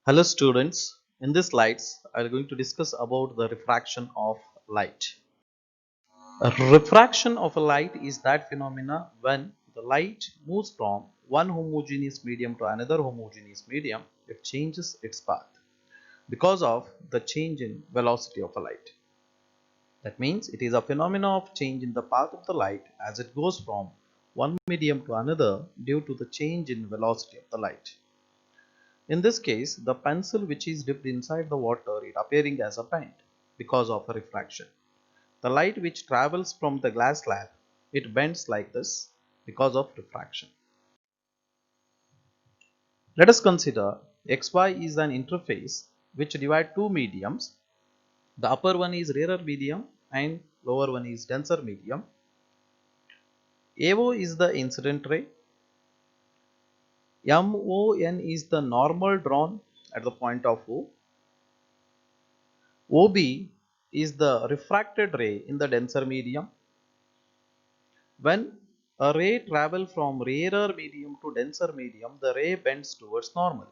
Hello students, in these slides I am going to discuss about the refraction of light. A refraction of a light is that phenomena when the light moves from one homogeneous medium to another homogeneous medium, it changes its path because of the change in velocity of a light. That means it is a phenomena of change in the path of the light as it goes from one medium to another due to the change in velocity of the light. In this case, the pencil which is dipped inside the water is appearing as a paint because of a refraction. The light which travels from the glass slab, it bends like this because of refraction. Let us consider XY is an interface which divides two mediums. The upper one is rarer medium and lower one is denser medium. AO is the incident ray. MON is the normal drawn at the point of O. OB is the refracted ray in the denser medium. When a ray travels from rarer medium to denser medium, the ray bends towards normal.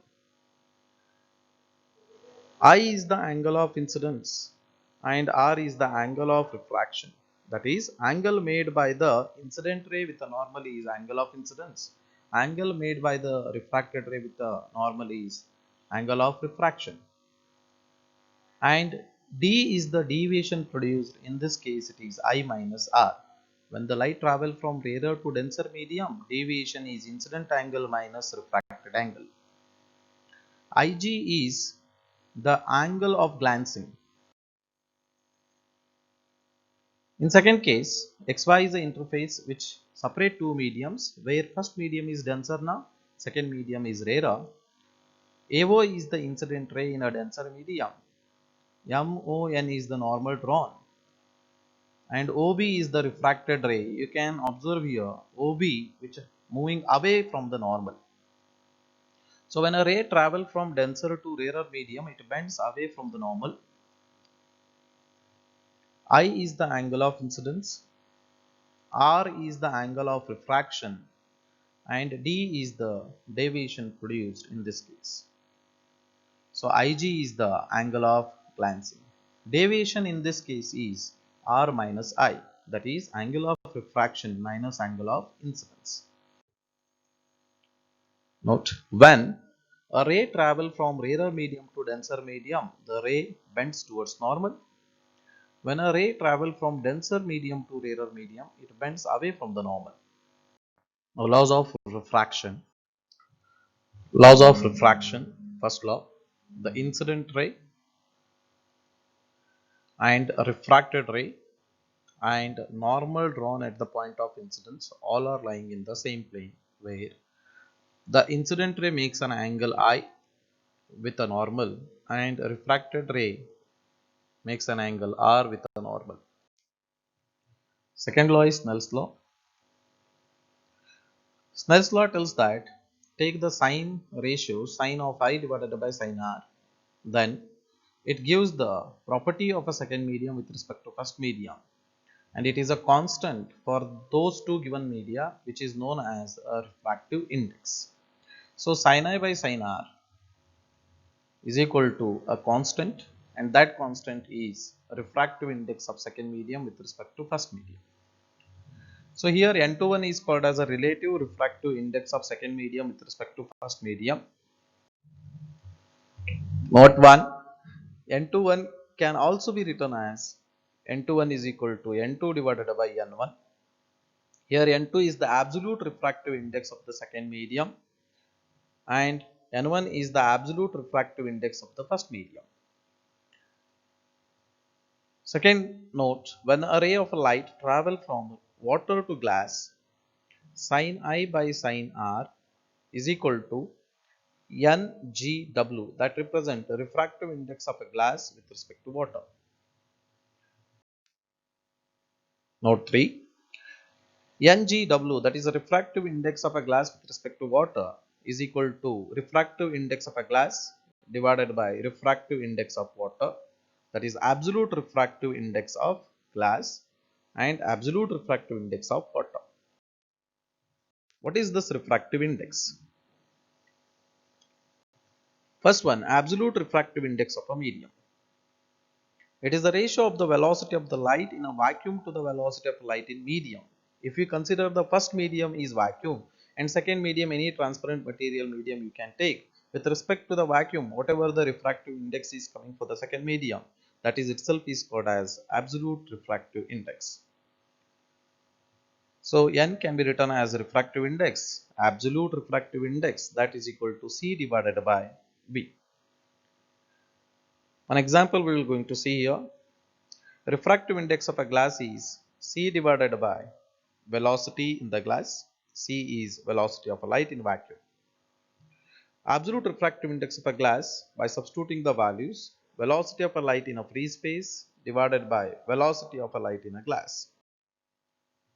I is the angle of incidence and R is the angle of refraction. That is, angle made by the incident ray with the normal is angle of incidence. Angle made by the refracted ray with the normal is angle of refraction. And d is the deviation produced. In this case it is I minus R. When the light travels from rarer to denser medium, deviation is incident angle minus refracted angle. Ig is the angle of glancing. In second case, xy is the interface which separate two mediums where first medium is denser now, second medium is rarer. AO is the incident ray in a denser medium. MON is the normal drawn. And OB is the refracted ray. You can observe here OB which is moving away from the normal. So when a ray travels from denser to rarer medium, it bends away from the normal. I is the angle of incidence, R is the angle of refraction, and D is the deviation produced in this case. So Ig is the angle of glancing. Deviation in this case is R minus I, that is angle of refraction minus angle of incidence. Note, when a ray travels from rarer medium to denser medium, the ray bends towards normal. When a ray travels from denser medium to rarer medium, it bends away from the normal. Now, laws of refraction. Laws of refraction. First law, the incident ray and a refracted ray and normal drawn at the point of incidence all are lying in the same plane, where the incident ray makes an angle I with a normal and a refracted ray makes an angle R with a normal. Second law is Snell's law. Snell's law tells that take the sine ratio sine of I divided by sine R, then it gives the property of a second medium with respect to first medium, and it is a constant for those two given media, which is known as a refractive index. So sine I by sine R is equal to a constant, and that constant is a refractive index of second medium with respect to first medium. So here N21 is called as a relative refractive index of second medium with respect to first medium. Note 1, N21 can also be written as N21 is equal to N2 divided by N1. Here N2 is the absolute refractive index of the second medium and N1 is the absolute refractive index of the first medium. Second note, when a ray of light travels from water to glass, sine I by sine R is equal to NGW, that represents the refractive index of a glass with respect to water. Note 3, NGW, that is the refractive index of a glass with respect to water, is equal to refractive index of a glass divided by refractive index of water, that is absolute refractive index of glass and absolute refractive index of water. What is this refractive index? First one, absolute refractive index of a medium. It is the ratio of the velocity of the light in a vacuum to the velocity of light in medium. If you consider the first medium is vacuum and second medium any transparent material medium you can take, with respect to the vacuum, whatever the refractive index is coming for the second medium, that is itself is called as absolute refractive index. So n can be written as refractive index, absolute refractive index, that is equal to C divided by V. An example we are going to see here. Refractive index of a glass is C divided by velocity in the glass. C is velocity of a light in vacuum. Absolute refractive index of a glass, by substituting the values, velocity of a light in a free space divided by velocity of a light in a glass.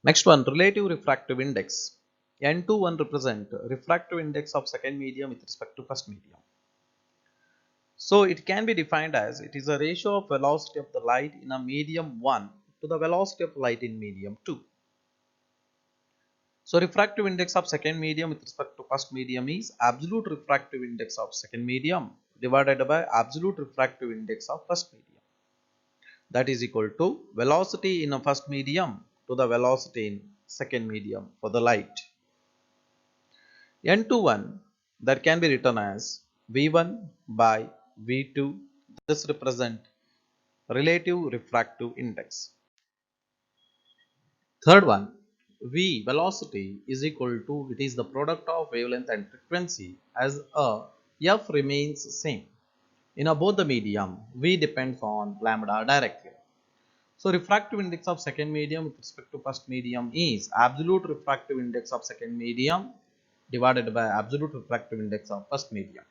Next one, relative refractive index. N21 represent refractive index of second medium with respect to first medium. So it can be defined as it is a ratio of velocity of the light in a medium 1 to the velocity of light in medium 2. So refractive index of second medium with respect to first medium is absolute refractive index of second medium divided by absolute refractive index of first medium. That is equal to velocity in a first medium to the velocity in second medium for the light. N21 that can be written as V1 by V2. This represent relative refractive index. Third one, V velocity is equal to, it is the product of wavelength and frequency, as a F remains same. In both the medium, V depends on lambda directly. So refractive index of second medium with respect to first medium is absolute refractive index of second medium divided by absolute refractive index of first medium.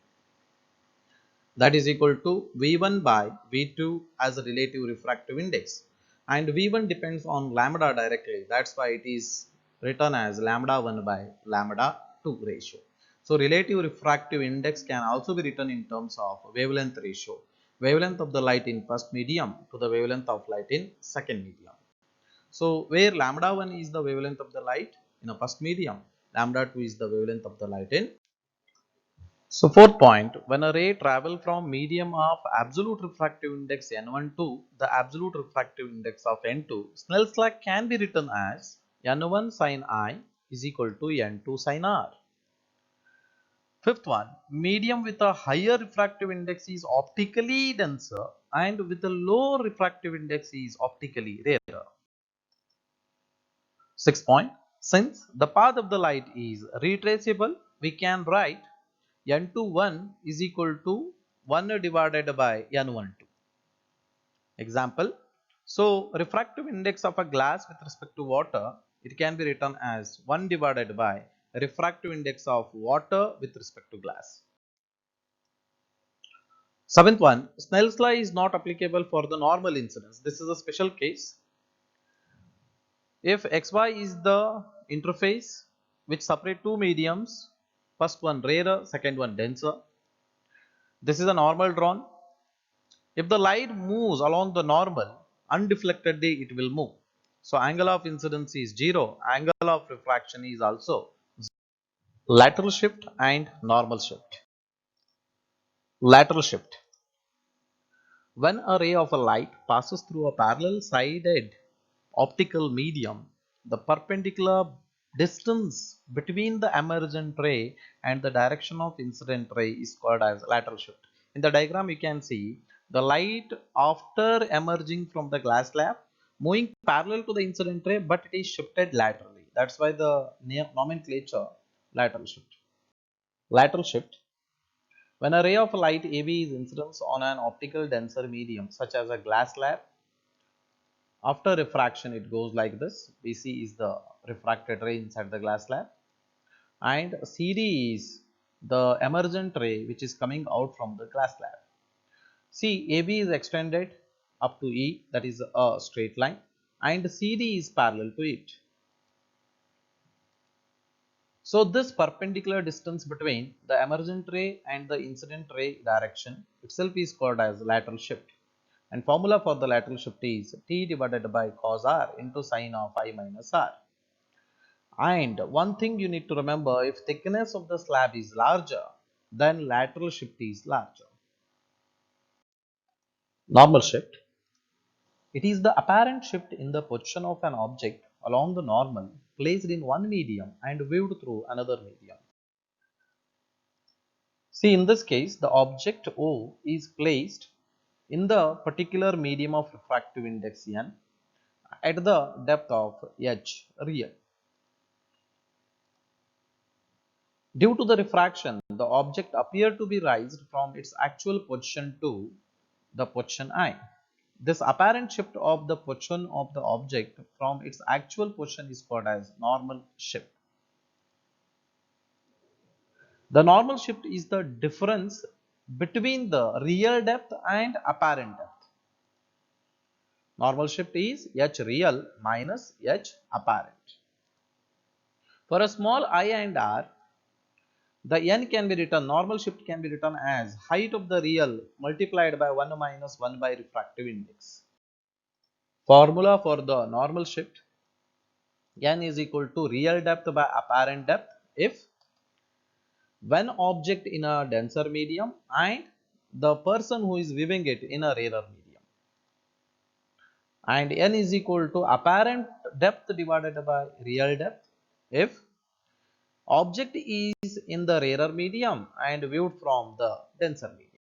That is equal to V1 by V2 as a relative refractive index, and V1 depends on lambda directly, that's why it is written as lambda 1 by lambda 2 ratio. So relative refractive index can also be written in terms of wavelength ratio, wavelength of the light in first medium to the wavelength of light in second medium. So where lambda 1 is the wavelength of the light in a first medium, lambda 2 is the wavelength of the light in. So fourth point, when a ray travel from medium of absolute refractive index n1 to the absolute refractive index of n2, Snell's law can be written as n1 sin I is equal to n2 sin R. Fifth one, medium with a higher refractive index is optically denser and with a low refractive index is optically rarer. Sixth point, since the path of the light is retraceable, we can write n21 is equal to 1 divided by n12. Example, so refractive index of a glass with respect to water, it can be written as 1 divided by refractive index of water with respect to glass. Seventh one, Snell's law is not applicable for the normal incidence. This is a special case. If xy is the interface which separate two mediums, first one rarer, second one denser. This is a normal drawn. If the light moves along the normal, undeflectedly it will move. So angle of incidence is 0, angle of refraction is also 0. Lateral shift and normal shift. Lateral shift. When a ray of a light passes through a parallel sided optical medium, the perpendicular distance between the emergent ray and the direction of incident ray is called as lateral shift. In the diagram you can see the light after emerging from the glass slab moving parallel to the incident ray, but it is shifted laterally. That's why the nomenclature lateral shift. Lateral shift. When a ray of light AB is incident on an optical denser medium such as a glass slab, after refraction it goes like this. BC is the refracted ray inside the glass slab and CD is the emergent ray which is coming out from the glass slab. See, AB is extended up to E, that is a straight line, and CD is parallel to it. So this perpendicular distance between the emergent ray and the incident ray direction itself is called as lateral shift. And formula for the lateral shift is T divided by cos R into sine of I minus R. And one thing you need to remember, if thickness of the slab is larger, then lateral shift is larger. Normal shift. It is the apparent shift in the position of an object along the normal placed in one medium and viewed through another medium. See, in this case, the object O is placed in the particular medium of refractive index n at the depth of h real. Due to the refraction, the object appeared to be raised from its actual position to the position I. This apparent shift of the position of the object from its actual position is called as normal shift. The normal shift is the difference between the real depth and apparent depth. Normal shift is h real minus h apparent. For a small I and r, the n can be written, normal shift can be written as height of the real multiplied by 1 minus 1 by refractive index. Formula for the normal shift: n is equal to real depth by apparent depth if one object in a denser medium and the person who is viewing it in a rarer medium, and n is equal to apparent depth divided by real depth if object is in the rarer medium and viewed from the denser medium.